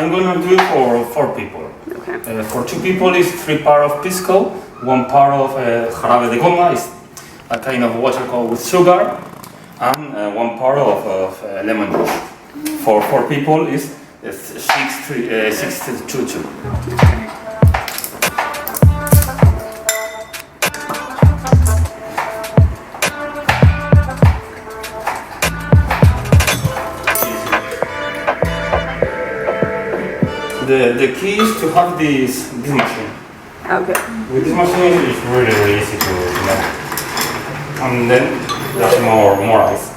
I'm gonna do it for 4 people. Okay. For 2 people is 3 parts of pisco, 1 part of jarabe de goma, is a kind of water with sugar, and 1 part of lemon juice. For 4 people is 6 to 2. The key is to have this machine. Okay. With this machine, it's really easy to make. And then there's more ice.